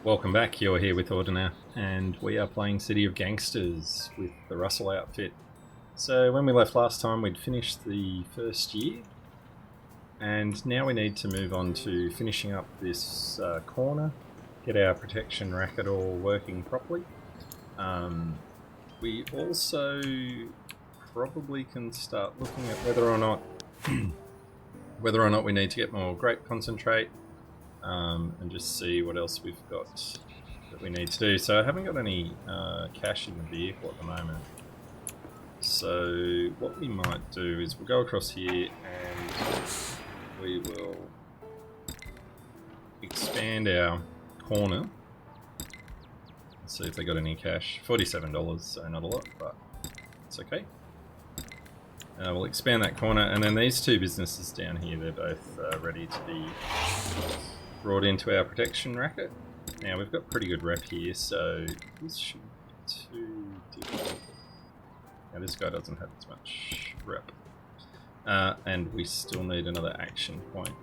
Welcome back, you're here with Ordina, and we are playing City of Gangsters with the Russell outfit. So when we left last time, we'd finished the first year, and now we need to move on to finishing up this corner, get our protection racket all working properly. We also probably can start looking at whether or not we need to get more grape concentrate. And just see what else we've got that we need to do. So I haven't got any cash in the vehicle at the moment. So what we might do is we'll go across here and we will expand our corner. Let's see if they got any cash. $47, so not a lot, but it's okay. We'll expand that corner, and then these two businesses down here, they're both ready to be brought into our protection racket. Now we've got pretty good rep here, so this shouldn't be too difficult. Now this guy doesn't have as much rep. And we still need another action point.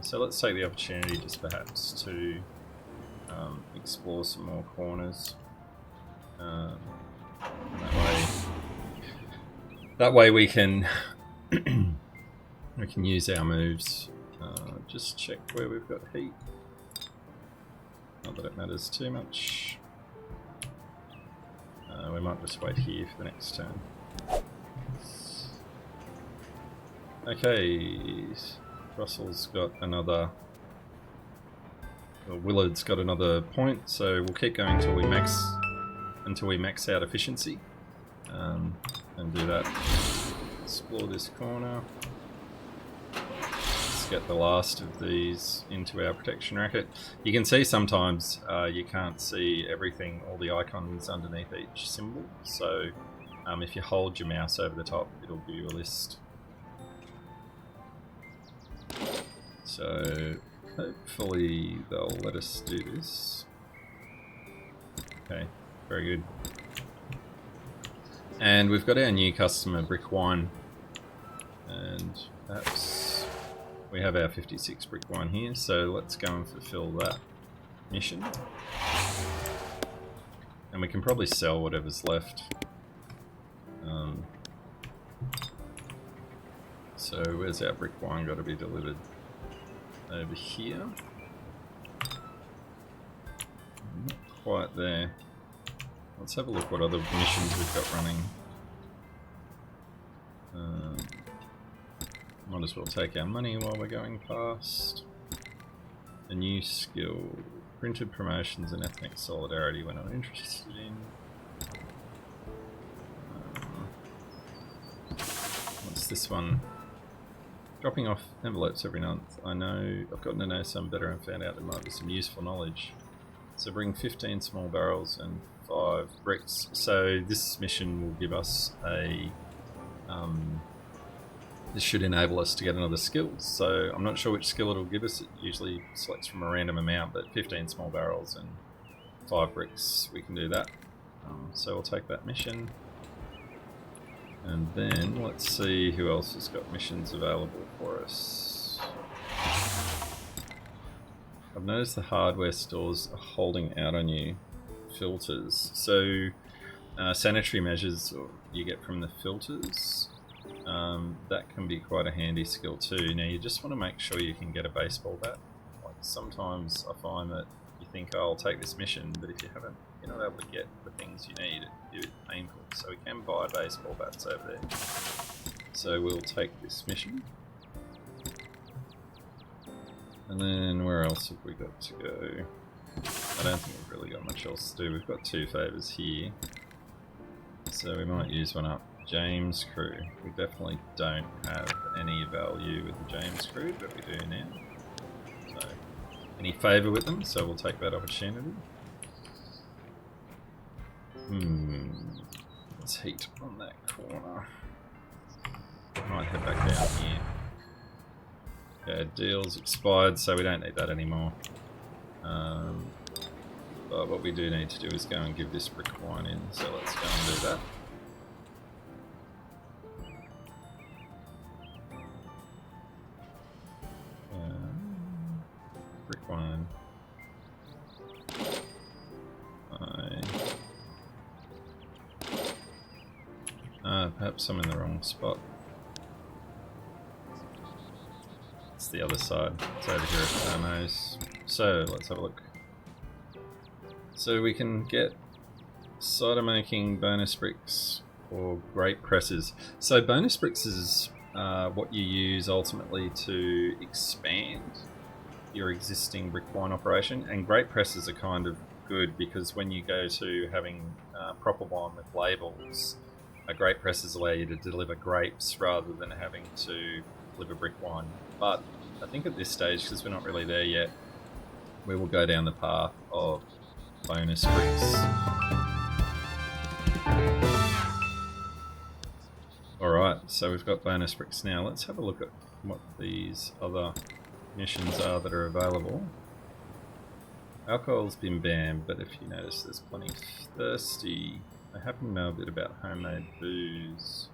So let's take the opportunity just perhaps to explore some more corners. That way we can we can use our moves. Just check where we've got heat. Not that it matters too much. We might just wait here for the next turn. Okay, Russell's got another. Well, Willard's got another point, so we'll keep going until we max out efficiency, and do that. Explore this corner. Get the last of these into our protection racket. You can see sometimes you can't see everything, all the icons underneath each symbol, so if you hold your mouse over the top, it'll give you a list. So hopefully they'll let us do this. Okay, very good. And we've got our new customer, Brick Wine, and perhaps we have our 56 brick wine here, so let's go and fulfill that mission. And we can probably sell whatever's left. So where's our brick wine got to be delivered? Over here. Not quite there. Let's have a look what other missions we've got running. Might as well take our money while we're going past. A new skill. Printed promotions and ethnic solidarity we're not interested in. What's this one? Dropping off envelopes every month. I've gotten to know some better and found out there might be some useful knowledge. So bring 15 small barrels and 5 bricks. So this mission will give us a... this should enable us to get another skill, so I'm not sure which skill it'll give us. It usually selects from a random amount, but 15 small barrels and 5 bricks, we can do that. So we'll take that mission. And then let's see who else has got missions available for us. I've noticed the hardware stores are holding out on you filters. So sanitary measures you get from the filters. That can be quite a handy skill too. Now you just want to make sure you can get a baseball bat. Like sometimes I find that you think, oh, I'll take this mission, but if you're not able to get the things you need, it's painful. So we can buy baseball bats over there. So we'll take this mission. And then where else have we got to go? I don't think we've really got much else to do. We've got 2 favours here. So we might use one up. James crew. We definitely don't have any value with the James crew, but we do now. So, any favour with them, so we'll take that opportunity. Let's heat on that corner. Might head back down here. Okay, deal's expired, so we don't need that anymore. But what we do need to do is go and give this brick wine in, so let's go and do that. Brick wine. Perhaps I'm in the wrong spot. It's the other side. It's over here at Thermos. So let's have a look. So we can get cider making bonus bricks or grape presses. So bonus bricks is what you use ultimately to expand your existing brick wine operation, and grape presses are kind of good because when you go to having proper wine with labels, grape presses allow you to deliver grapes rather than having to deliver brick wine. But I think at this stage, because we're not really there yet, we will go down the path of bonus bricks. Alright, so we've got bonus bricks now. Let's have a look at what these other missions are that are available. Alcohol's been banned, but if you notice there's plenty of thirsty. I happen to know a bit about homemade booze.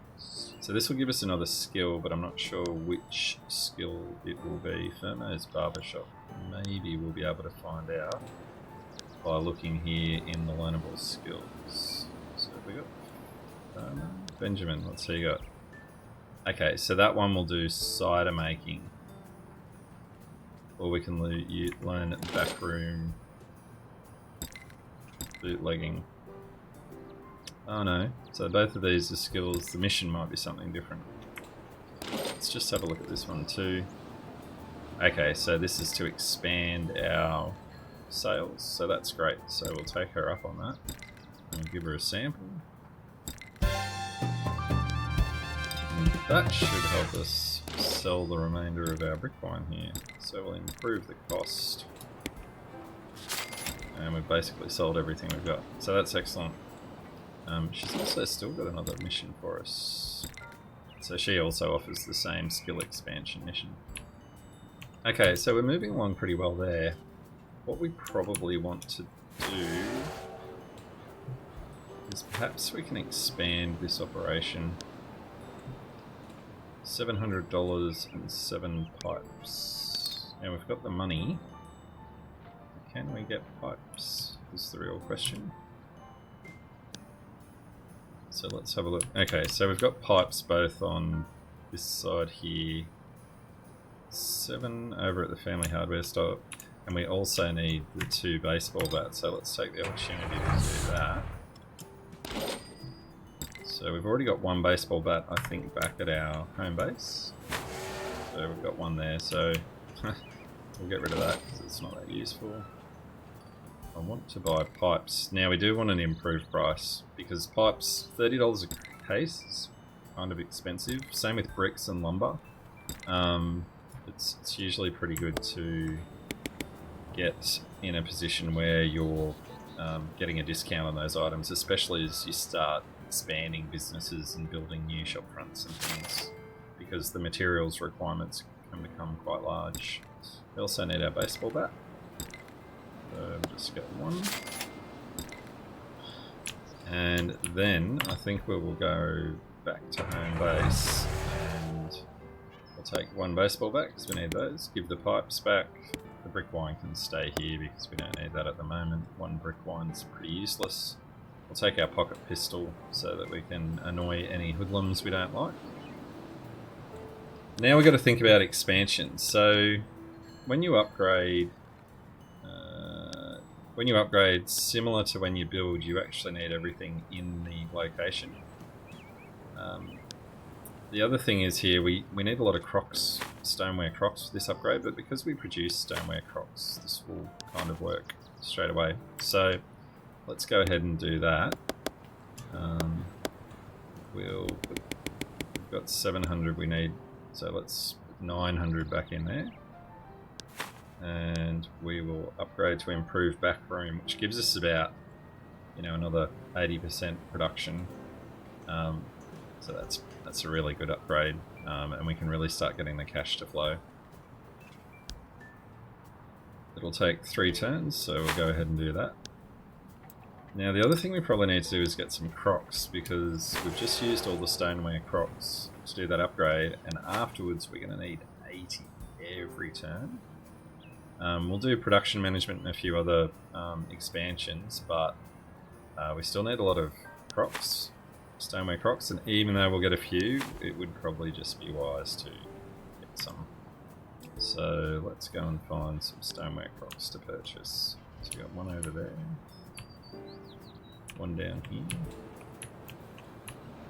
So this will give us another skill, but I'm not sure which skill it will be. Fermo's barbershop. Maybe we'll be able to find out by looking here in the learnable skills. So we got Benjamin, what's he got? Okay, so that one will do cider making. Or we can learn backroom bootlegging. Oh no, so both of these are skills. The mission might be something different. Let's just have a look at this one too. Okay, so this is to expand our sales, so that's great. So we'll take her up on that and give her a sample. And that should help us sell the remainder of our brick wine here. So we'll improve the cost. And we've basically sold everything we've got. So that's excellent. She's also still got another mission for us. So she also offers the same skill expansion mission. Okay, so we're moving along pretty well there. What we probably want to do is perhaps we can expand this operation. $700 and 7 pipes. Now we've got the money. Can we get pipes? Is the real question. So let's have a look. Okay, so we've got pipes both on this side here. 7 over at the family hardware store. And we also need the 2 baseball bats. So let's take the opportunity to do that. So we've already got 1 baseball bat, I think, back at our home base. So we've got 1 there, so we'll get rid of that because it's not that useful. I want to buy pipes. Now we do want an improved price because pipes, $30 a case is kind of expensive. Same with bricks and lumber. It's usually pretty good to get in a position where you're getting a discount on those items, especially as you start expanding businesses and building new shop fronts and things, because the materials requirements can become quite large. We also need our baseball bat. So we'll just get 1. And then I think we will go back to home base and we'll take 1 baseball bat because we need those. Give the pipes back. The brick wine can stay here because we don't need that at the moment. 1 brick wine's pretty useless. We'll take our pocket pistol so that we can annoy any hoodlums we don't like. Now we've got to think about expansion. So when you upgrade, similar to when you build, you actually need everything in the location. The other thing is here, we need a lot of crocks, stoneware crocks for this upgrade, but because we produce stoneware crocks, this will kind of work straight away. So let's go ahead and do that. We've got 700 we need, so let's put 900 back in there. And we will upgrade to improved backroom, which gives us about, another 80% production. So that's a really good upgrade, and we can really start getting the cash to flow. It'll take 3 turns, so we'll go ahead and do that. Now the other thing we probably need to do is get some crocks, because we've just used all the stoneware crocks to do that upgrade, and afterwards we're going to need 80 every turn. We'll do production management and a few other expansions, but we still need a lot of crocks. stoneware crocs, and even though we'll get a few, it would probably just be wise to get some. So let's go and find some stoneware crocs to purchase. So we got one over there, one down here,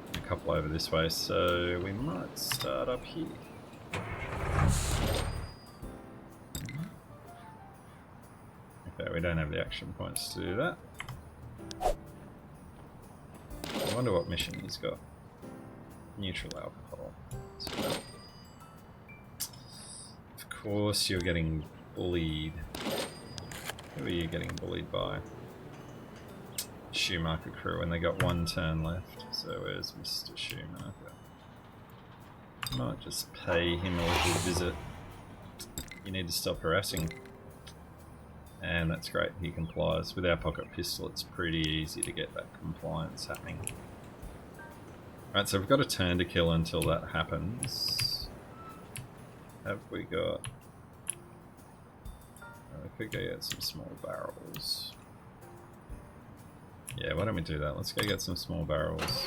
and a couple over this way, so we might start up here. Okay, we don't have the action points to do that. I wonder what mission he's got. Neutral alcohol. So, of course you're getting bullied. Who are you getting bullied by? Schumacher crew, and they got one turn left. So where's Mr. Schumacher? Might just pay him a little visit. You need to stop harassing. And that's great, he complies. With our pocket pistol, it's pretty easy to get that compliance happening. Right, so we've got a turn to kill until that happens. Have we got... we could go get some small barrels. Yeah, why don't we do that? Let's go get some small barrels.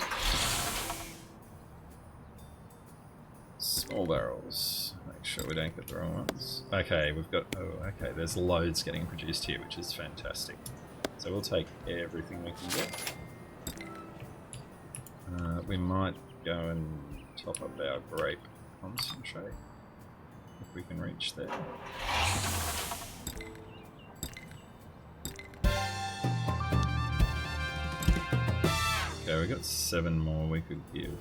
Small barrels. Make sure we don't get the wrong ones. Okay, we've got... oh, okay, there's loads getting produced here, which is fantastic. So we'll take everything we can get. We might go and top up our grape concentrate, if we can reach there. Okay, we got 7 more we could give.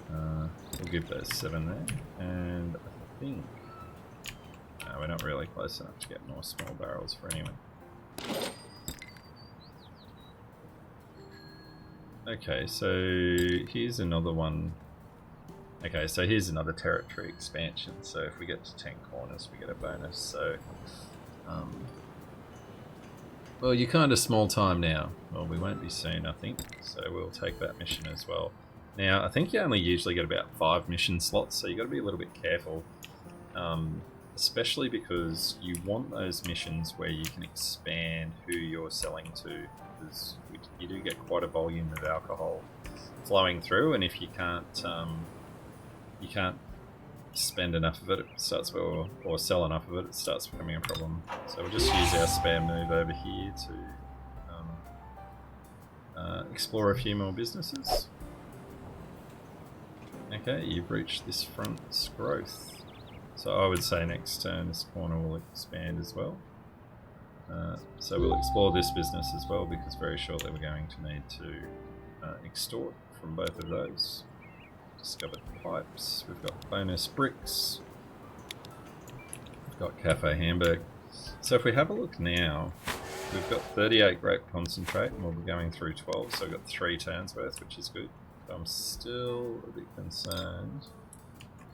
We'll give those 7 there, and I think... no, we're not really close enough to get more small barrels for anyone. Okay, so here's another one. Okay, so here's another territory expansion. So if we get to 10 corners, we get a bonus. So, well, you're kind of small time now. Well, we won't be soon, I think. So we'll take that mission as well. Now, I think you only usually get about 5 mission slots, so you've got to be a little bit careful. Especially because you want those missions where you can expand who you're selling to. Because you do get quite a volume of alcohol flowing through, and if you can't spend enough of it, it starts, or sell enough of it, it starts becoming a problem. So we'll just use our spam move over here to explore a few more businesses. Okay, you've reached this front's growth. So I would say next turn this corner will expand as well. So we'll explore this business as well, because very shortly we're going to need to extort from both of those. Discovered pipes, we've got bonus bricks, we've got Cafe Hamburg. So if we have a look now, we've got 38 grape concentrate and we'll be going through 12, so we've got 3 turns worth, which is good. But I'm still a bit concerned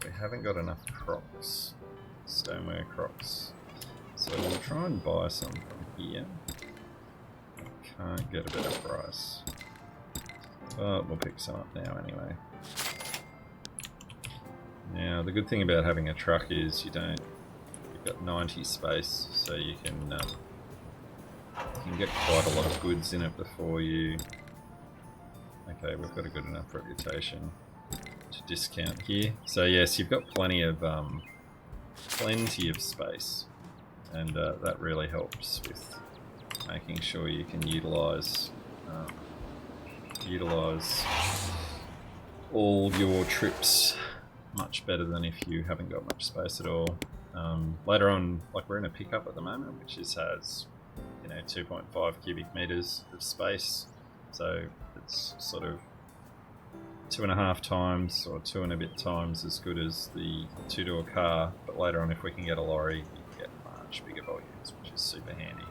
we haven't got enough crocs, stoneware crocs. So we'll try and buy some from here. Can't get a better price. But we'll pick some up now anyway. Now the good thing about having a truck is you've got 90 space, so you can get quite a lot of goods in it before you... Okay, we've got a good enough reputation to discount here. So yes, you've got plenty of space. And that really helps with making sure you can utilize all your trips much better than if you haven't got much space at all. Later on, like we're in a pickup at the moment, which has 2.5 cubic meters of space, so it's sort of 2.5 times or 2 and a bit times as good as the 2-door car. But later on, if we can get a lorry, bigger volumes, which is super handy.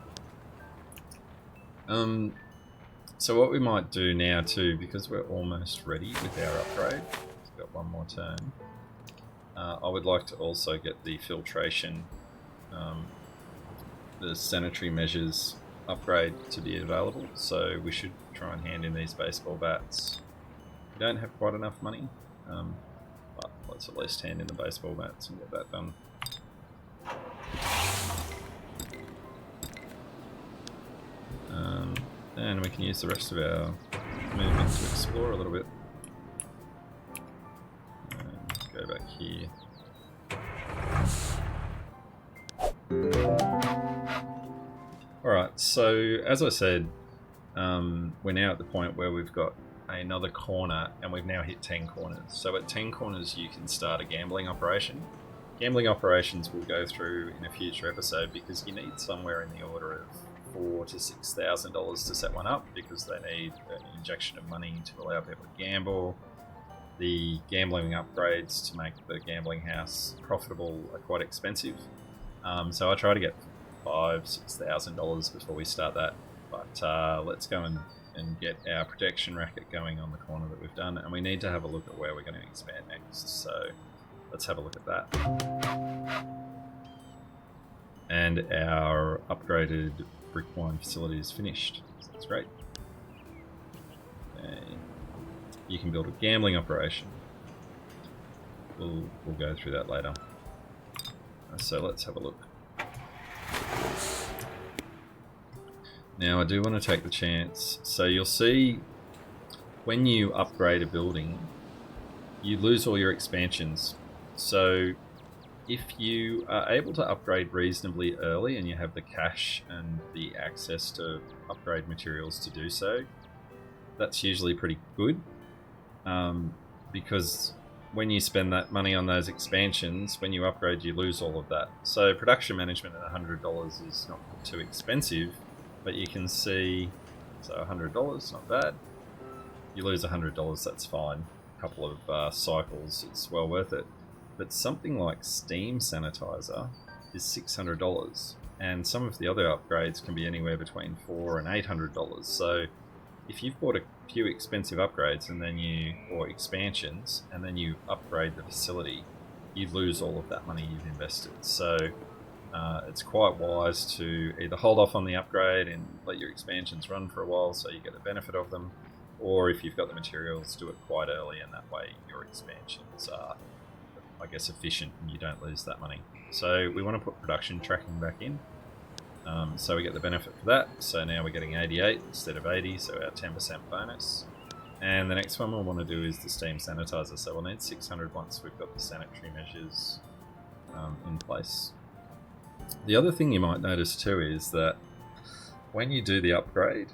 So what we might do now too, because we're almost ready with our upgrade, we've got 1 more turn, I would like to also get the filtration, the sanitary measures upgrade to be available, so we should try and hand in these baseball bats. We don't have quite enough money, but let's at least hand in the baseball bats and get that done. And we can use the rest of our movement to explore a little bit. And go back here. Alright, so as I said, we're now at the point where we've got another corner and we've now hit 10 corners. So at 10 corners you can start a gambling operation. Gambling operations we'll go through in a future episode because you need somewhere in the order of $4,000 to $6,000 to set one up because they need an injection of money to allow people to gamble. The gambling upgrades to make the gambling house profitable are quite expensive. So I try to get $5,000-$6,000 before we start that. But let's go and get our protection racket going on the corner that we've done. And we need to have a look at where we're going to expand next. So let's have a look at that. And our upgraded brick wine facility is finished. So that's great. Okay. You can build a gambling operation. We'll go through that later. So let's have a look. Now I do want to take the chance. So you'll see when you upgrade a building, you lose all your expansions. So if you are able to upgrade reasonably early and you have the cash and the access to upgrade materials to do so, that's usually pretty good. Because when you spend that money on those expansions, when you upgrade you lose all of that. So production management at $100 is not too expensive, but you can see, so $100, not bad. You lose $100, that's fine. A couple of cycles, it's well worth it. But something like steam sanitizer is $600, and some of the other upgrades can be anywhere between $400 and $800. So if you've bought a few expensive upgrades and then or expansions, and then you upgrade the facility, you lose all of that money you've invested. So it's quite wise to either hold off on the upgrade and let your expansions run for a while so you get the benefit of them, or if you've got the materials, do it quite early, and that way your expansions are, I guess, efficient and you don't lose that money. So we want to put production tracking back in, so we get the benefit for that. So now we're getting 88 instead of 80, so our 10% bonus. And the next one we'll want to do is the steam sanitizer, so we'll need 600 once we've got the sanitary measures in place. The other thing you might notice too is that when you do the upgrade,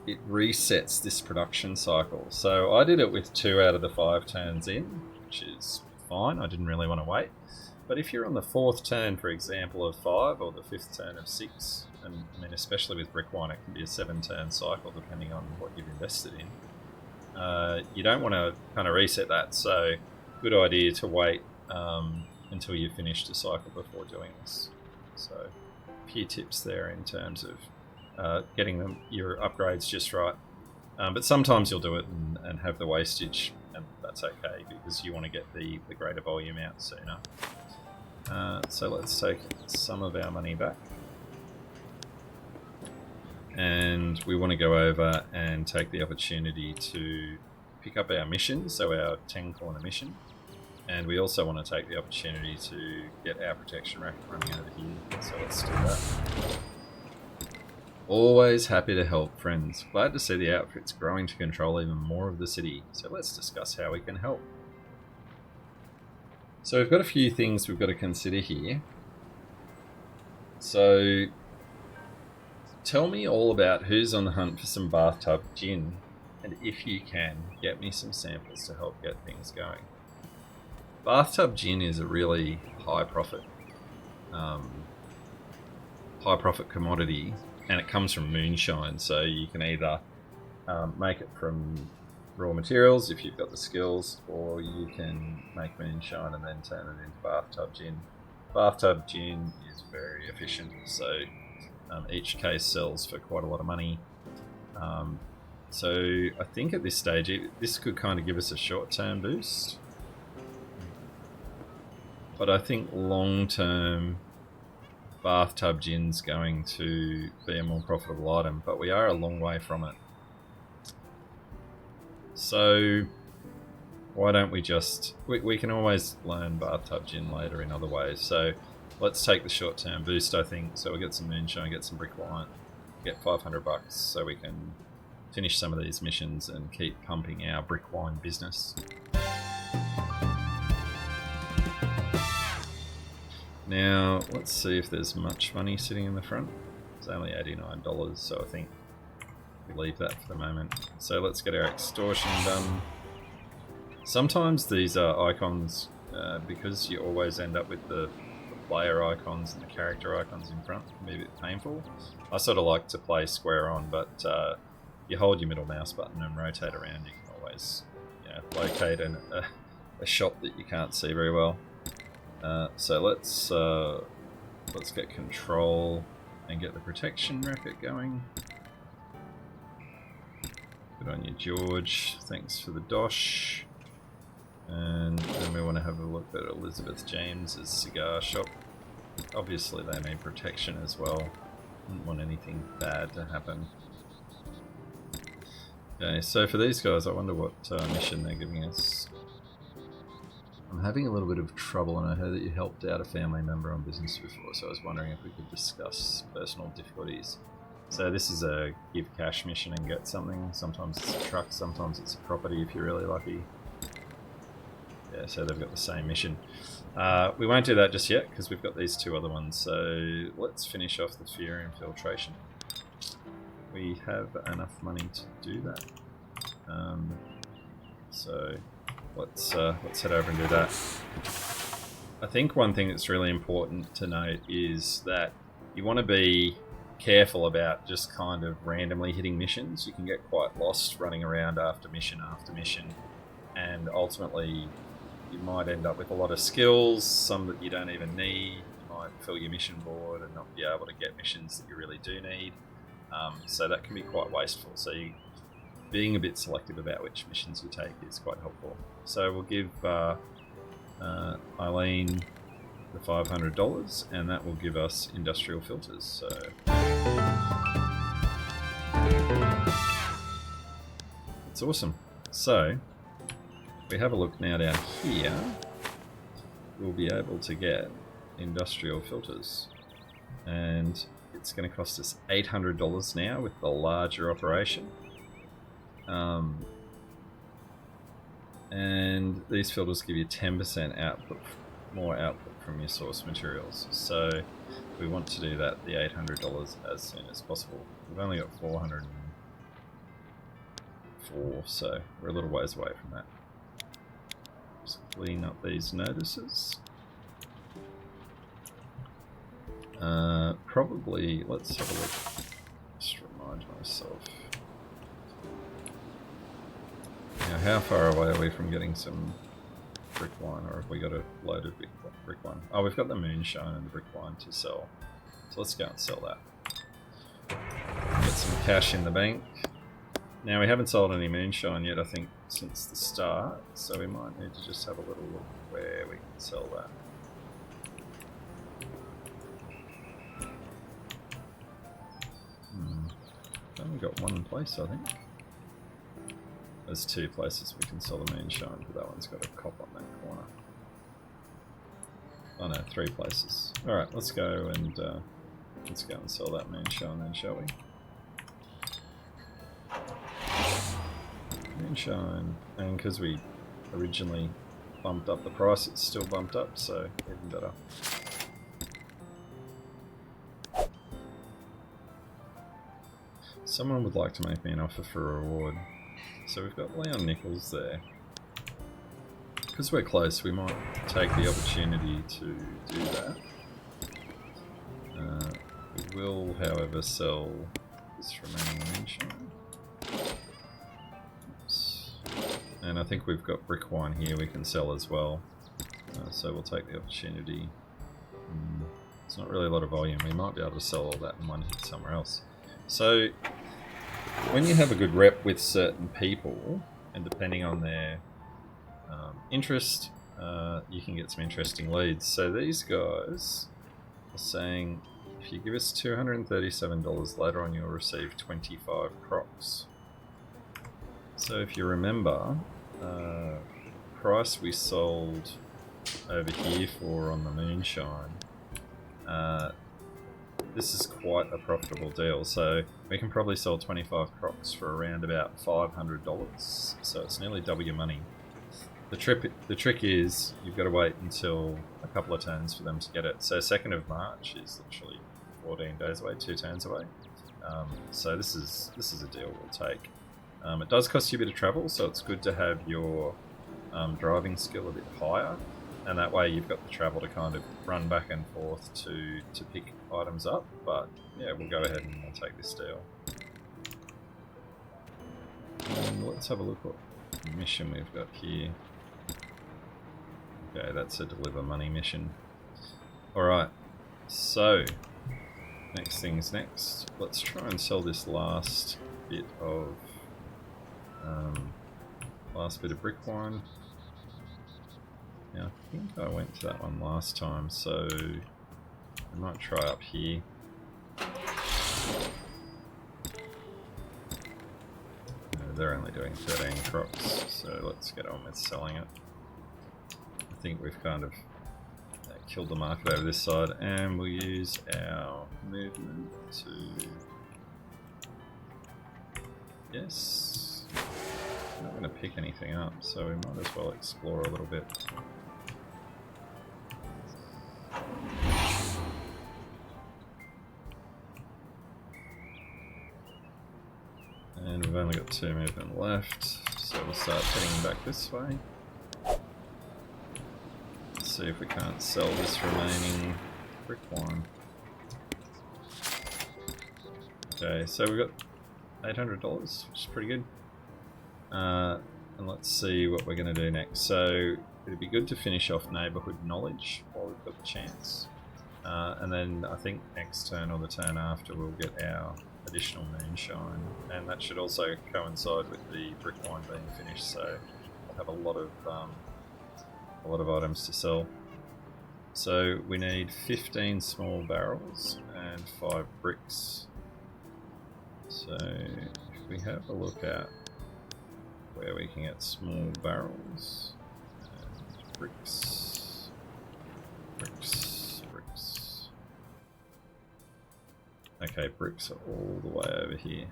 it resets this production cycle. So I did it with 2 out of the 5 turns in, which is fine. I didn't really want to wait. But if you're on the 4th turn, for example, of 5, or the 5th turn of 6, and I mean, especially with brick wine, it can be a 7-turn cycle depending on what you've invested in. You don't want to kind of reset that. So good idea to wait until you've finished a cycle before doing this. So a few tips there in terms of getting your upgrades just right. But sometimes you'll do it and have the wastage, and that's okay because you want to get the greater volume out sooner. So let's take some of our money back. And we want to go over and take the opportunity to pick up our mission, so our 10 corner mission. And we also want to take the opportunity to get our protection racket running over here. So let's do that. Always happy to help, friends. Glad to see the outfit's growing to control even more of the city. So let's discuss how we can help. So we've got a few things we've got to consider here. So tell me all about who's on the hunt for some bathtub gin, and if you can, get me some samples to help get things going. Bathtub gin is a really high profit commodity, and it comes from moonshine. So you can either make it from raw materials if you've got the skills, or you can make moonshine and then turn it into bathtub gin. Bathtub gin is very efficient, so each case sells for quite a lot of money. So I think at this stage this could kind of give us a short-term boost. But I think long-term, bathtub gin's going to be a more profitable item, but we are a long way from it. So why don't we just... We can always learn bathtub gin later in other ways. So let's take the short-term boost, I think. So we'll get some moonshine, get some brick wine. get 500 bucks so we can finish some of these missions and keep pumping our brick wine business. Now, let's see if there's much money sitting in the front. It's only $89, so I think we leave that for the moment. So let's get our extortion done. Sometimes these icons, because you always end up with the player icons and the character icons in front, can be a bit painful. I sort of like to play square on, but you hold your middle mouse button and rotate around, you can always locate a shot that you can't see very well. So let's get control and get the protection racket going. Good on you, George. Thanks for the dosh. And then we want to have a look at Elizabeth James's cigar shop. Obviously they need protection as well. Wouldn't want anything bad to happen. Okay, so for these guys, I wonder what mission they're giving us. I'm having a little bit of trouble, and I heard that you helped out a family member on business before, so I was wondering if we could discuss personal difficulties. So this is a give cash mission and get something. Sometimes it's a truck, sometimes it's a property if you're really lucky. Yeah, so they've got the same mission. We won't do that just yet because we've got these two other ones. So let's finish off the fear infiltration. We have enough money to do that. So let's head over and do that. I think one thing that's really important to note is that you want to be careful about just kind of randomly hitting missions. You can get quite lost running around after mission, and ultimately you might end up with a lot of skills, some that you don't even need. You might fill your mission board and not be able to get missions that you really do need. So that can be quite wasteful. So being a bit selective about which missions you take is quite helpful. So we'll give Eileen the $500, and that will give us industrial filters. So it's awesome. So if we have a look now down here, we'll be able to get industrial filters, and it's going to cost us $800 now with the larger operation. And these filters give you 10% output, more output from your source materials. So we want to do that, the $800, as soon as possible. We've only got 404, so we're a little ways away from that. Just clean up these notices. Probably, let's have a look. Just remind myself. Now, how far away are we from getting some brick wine, or have we got a load of brick wine? Oh, we've got the moonshine and the brick wine to sell. So let's go and sell that. Get some cash in the bank. Now, we haven't sold any moonshine yet, I think, since the start, so we might need to just have a little look where we can sell that. I've only got one place, I think. There's two places we can sell the moonshine, but that one's got a cop on that corner. Oh no, three places. Alright, let's go and sell that moonshine then, shall we? Moonshine, and because we originally bumped up the price, it's still bumped up, so even better. Someone would like to make me an offer for a reward. So we've got Leon Nichols there. Because we're close, we might take the opportunity to do that. We will, however, sell this remaining moonshine. Oops. And I think we've got brick wine here we can sell as well. So we'll take the opportunity. It's not really a lot of volume. We might be able to sell all that in one hit somewhere else. So when you have a good rep with certain people, and depending on their interest, you can get some interesting leads. So these guys are saying, if you give us $237, later on you'll receive 25 crocs. So if you remember, the price we sold over here for on the moonshine, this is quite a profitable deal. So we can probably sell 25 crocs for around about $500. So it's nearly double your money. The trick is you've got to wait until a couple of turns for them to get it. So 2nd of March is literally 14 days away, 2 turns away. So this is a deal we'll take. It does cost you a bit of travel, so it's good to have your driving skill a bit higher, and that way you've got the travel to kind of run back and forth to pick items up. But yeah, we'll go ahead and we'll take this deal. And let's have a look what mission we've got here. Okay, that's a deliver money mission. Alright, so next thing's next. Let's try and sell this last bit of brick wine. Now, I think I went to that one last time, so I might try up here. They're only doing 13 crops, so let's get on with selling it. I think we've kind of killed the market over this side, and we'll use our movement to... Yes. I'm not going to pick anything up, so we might as well explore a little bit. And we've only got 2 movement left, so we'll start heading back this way. Let's see if we can't sell this remaining brick wine. Okay, so we've got $800, which is pretty good. And let's see what we're going to do next. So it'd be good to finish off neighbourhood knowledge while we've got the chance. And then I think next turn or the turn after we'll get our additional moonshine, and that should also coincide with the brick wine being finished. So we'll have a lot of items to sell. So we need 15 small barrels and 5 bricks. So if we have a look at where we can get small barrels and bricks. Okay, bricks are all the way over here.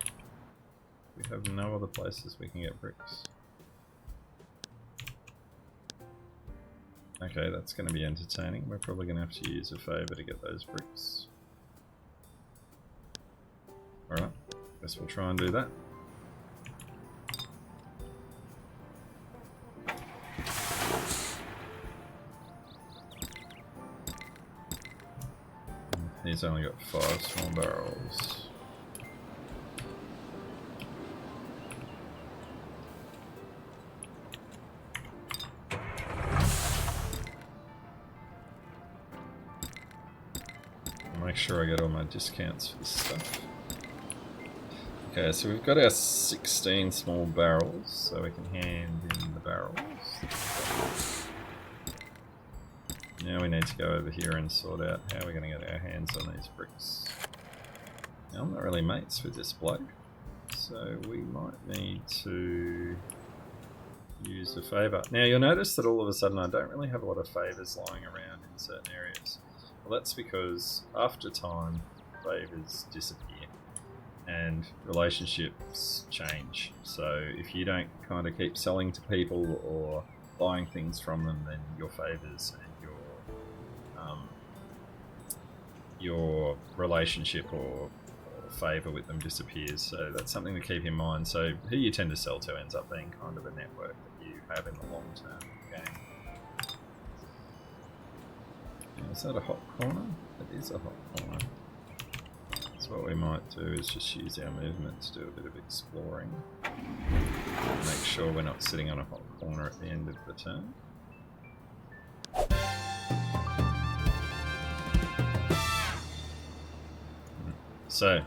We have no other places we can get bricks. Okay, that's going to be entertaining. We're probably going to have to use a favour to get those bricks. Alright, guess we'll try and do that. He's only got 5 small barrels. I'll make sure I get all my discounts for this stuff. Okay, so we've got our 16 small barrels, so we can hand in the barrels. Now we need to go over here and sort out how we're going to get our hands on these bricks. Now, I'm not really mates with this bloke, so we might need to use a favour. Now you'll notice that all of a sudden I don't really have a lot of favours lying around in certain areas. Well, that's because after time, favours disappear and relationships change. So if you don't kind of keep selling to people or buying things from them, then your favours and your relationship or favour with them disappears. So that's something to keep in mind. So who you tend to sell to ends up being kind of a network that you have in the long term game. Now, is that a hot corner? It is a hot corner. So what we might do is just use our movement to do a bit of exploring. Make sure we're not sitting on a hot corner at the end of the turn. So,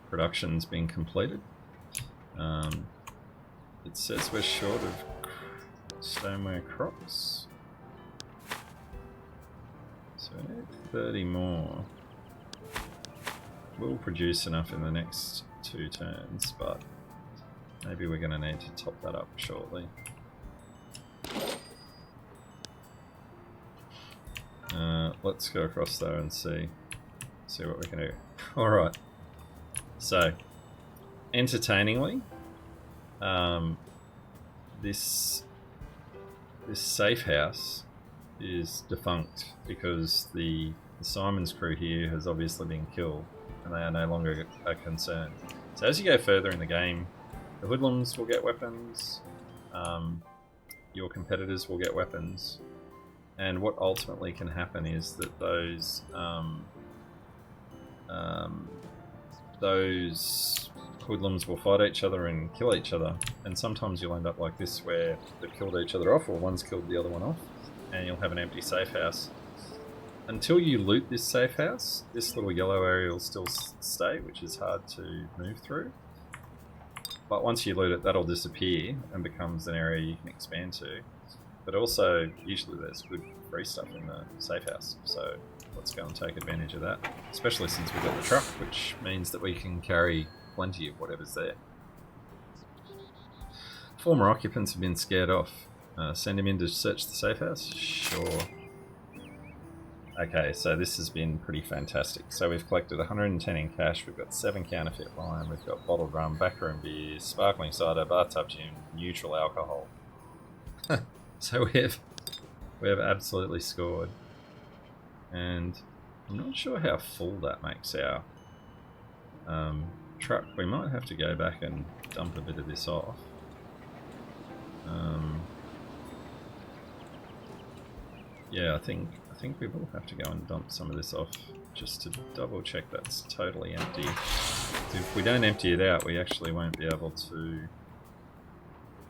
production's been completed. It says we're short of stoneware crops. So we need 30 more. We'll produce enough in the next 2 turns, but maybe we're going to need to top that up shortly. Let's go across there and see. See what we can do. Alright. So, entertainingly, this safe house is defunct because the Simon's crew here has obviously been killed and they are no longer a concern. So as you go further in the game, the hoodlums will get weapons, your competitors will get weapons, and what ultimately can happen is that those hoodlums will fight each other and kill each other, and sometimes you'll end up like this where they've killed each other off, or one's killed the other one off, and you'll have an empty safe house. Until you loot this safe house, this little yellow area will still stay, which is hard to move through. But once you loot it, that'll disappear and becomes an area you can expand to. But also, usually there's good free stuff in the safe house, so let's go and take advantage of that. Especially since we've got the truck, which means that we can carry plenty of whatever's there. Former occupants have been scared off. Send him in to search the safe house? Sure. Okay, so this has been pretty fantastic. So we've collected 110 in cash, we've got 7 counterfeit wine, we've got bottled rum, backroom beer, sparkling cider, bathtub gin, neutral alcohol. So we have absolutely scored. And I'm not sure how full that makes our truck. We might have to go back and dump a bit of this off. Yeah, I think we will have to go and dump some of this off just to double check that's totally empty. If we don't empty it out, we actually won't be able to.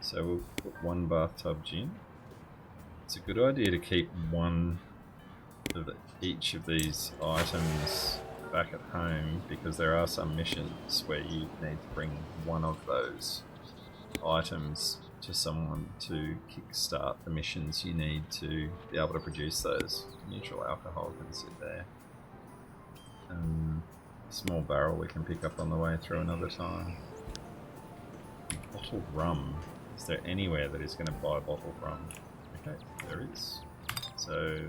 So we'll put 1 bathtub gin. It's a good idea to keep one of each of these items back at home, because there are some missions where you need to bring one of those items to someone to kickstart the missions you need to be able to produce those. Neutral alcohol can sit there. Small barrel we can pick up on the way through another time. Bottled rum. Is there anywhere that is going to buy bottled rum? Okay, there is. So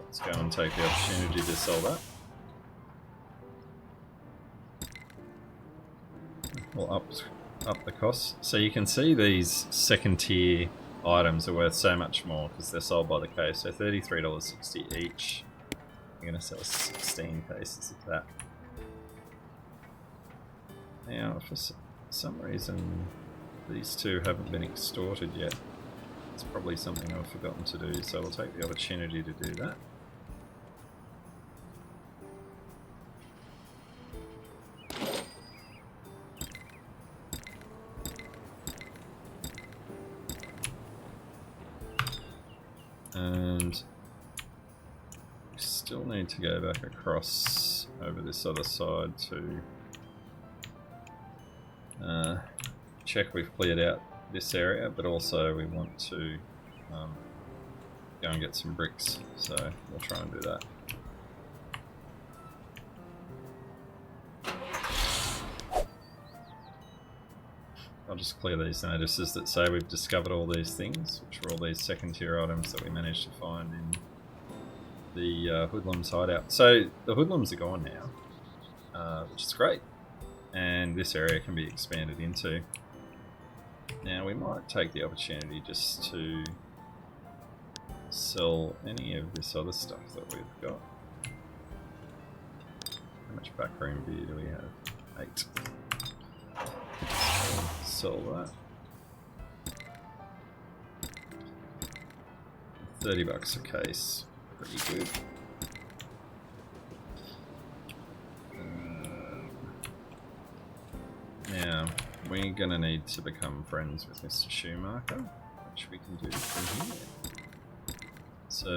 let's go and take the opportunity to sell that. We'll up the costs. So you can see these second tier items are worth so much more because they're sold by the case. So $33.60 each. I'm going to sell 16 cases of that. Now, for some reason, these two haven't been extorted yet. It's probably something I've forgotten to do, so we'll take the opportunity to do that. And we still need to go back across over this other side to check we've cleared out this area, but also we want to go and get some bricks, so we'll try and do that. I'll just clear these notices that say we've discovered all these things, which are all these second tier items that we managed to find in the hoodlums hideout. So the hoodlums are gone now, which is great, and this area can be expanded into. Now we might take the opportunity just to sell any of this other stuff that we've got. How much backroom beer do we have? 8. Sell that. $30 a case. Pretty good. Now, we're going to need to become friends with Mr. Schumacher, which we can do from here. So,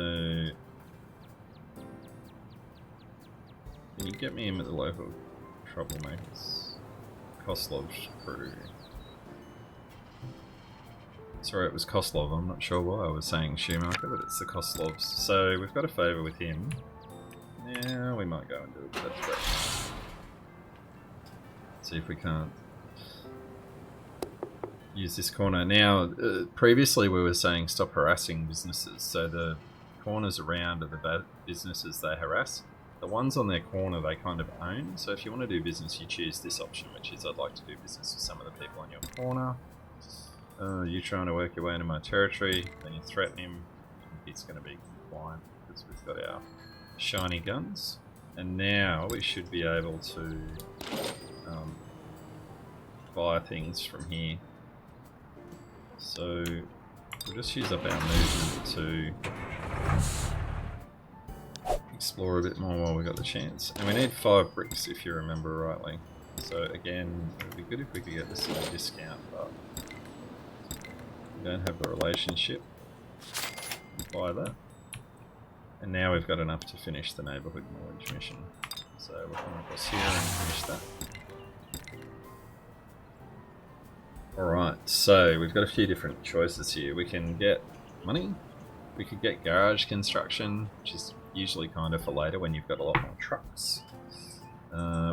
can you get me in with the local troublemakers? Koslov's crew. Sorry, it was Koslov. I'm not sure why I was saying Schumacher, but it's the Koslovs. So we've got a favour with him. Yeah, we might go and do it, but that's great. See if we can't use this corner. Now, previously we were saying stop harassing businesses, so the corners around are the bad businesses they harass. the ones on their corner they kind of own. So if you want to do business, you choose this option, which is I'd like to do business with some of the people on your corner. You're trying to work your way into my territory, then you threaten him. He's going to be compliant because we've got our shiny guns. And now we should be able to buy things from here. So we'll just use up our movement to explore a bit more while we've got the chance. And we need 5 bricks if you remember rightly. So again, it would be good if we could get this at a discount, but we don't have the relationship. Buy that. And now we've got enough to finish the neighbourhood mortgage mission. So we'll come across here and finish that. Alright, so we've got a few different choices here. We can get money, we could get garage construction, which is usually kind of for later when you've got a lot more trucks.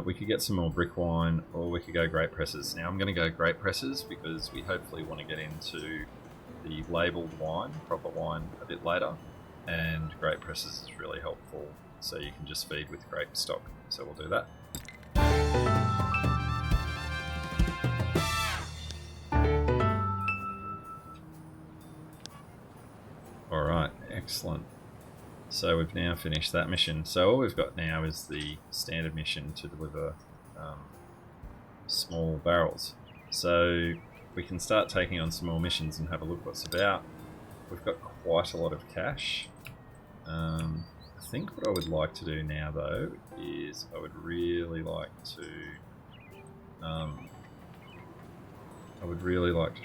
We could get some more brick wine, or we could go grape presses. Now I'm going to go grape presses because we hopefully want to get into the labelled wine, proper wine, a bit later. And grape presses is really helpful, so you can just feed with grape stock. So we'll do that. Alright, excellent. So we've now finished that mission. So all we've got now is the standard mission to deliver small barrels. So we can start taking on some more missions and have a look what's about. We've got quite a lot of cash. I think what I would like to do now though is I would really like to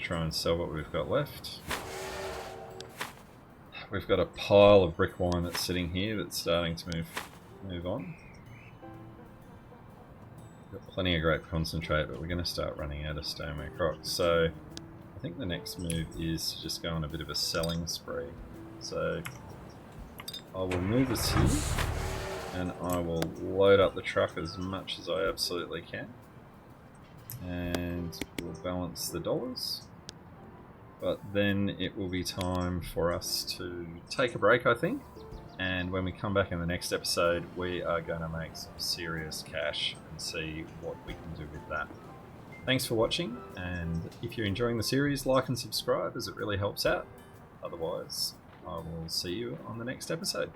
try and sell what we've got left. We've got a pile of brick wine that's sitting here that's starting to move on. We've got plenty of grape concentrate, but we're going to start running out of stoneware rocks. So I think the next move is to just go on a bit of a selling spree. So I will move us here and I will load up the truck as much as I absolutely can. And we'll balance the dollars. But then it will be time for us to take a break, I think. And when we come back in the next episode, we are going to make some serious cash and see what we can do with that. Thanks for watching, and if you're enjoying the series, like and subscribe as it really helps out. Otherwise, I will see you on the next episode.